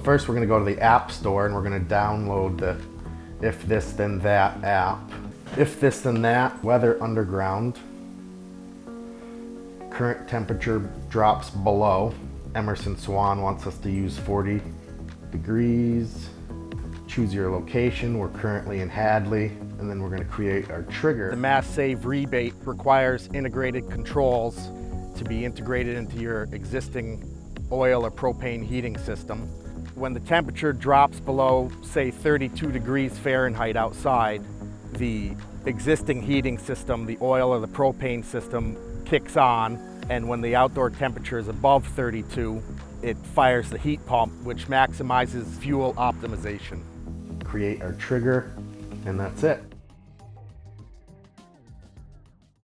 First, we're going to go to the App Store and we're going to download the If This Then That app. If This Then That, weather underground. Current temperature drops below. Emerson Swan wants us to use 40 degrees. Choose your location. We're currently in Hadley, and then we're going to create our trigger. The Mass Save rebate requires integrated controls to be integrated into your existing oil or propane heating system. When the temperature drops below, say 32 degrees Fahrenheit outside, the existing heating system, the oil or the propane system, kicks on, and when the outdoor temperature is above 32, it fires the heat pump, which maximizes fuel optimization. Create our trigger, and that's it.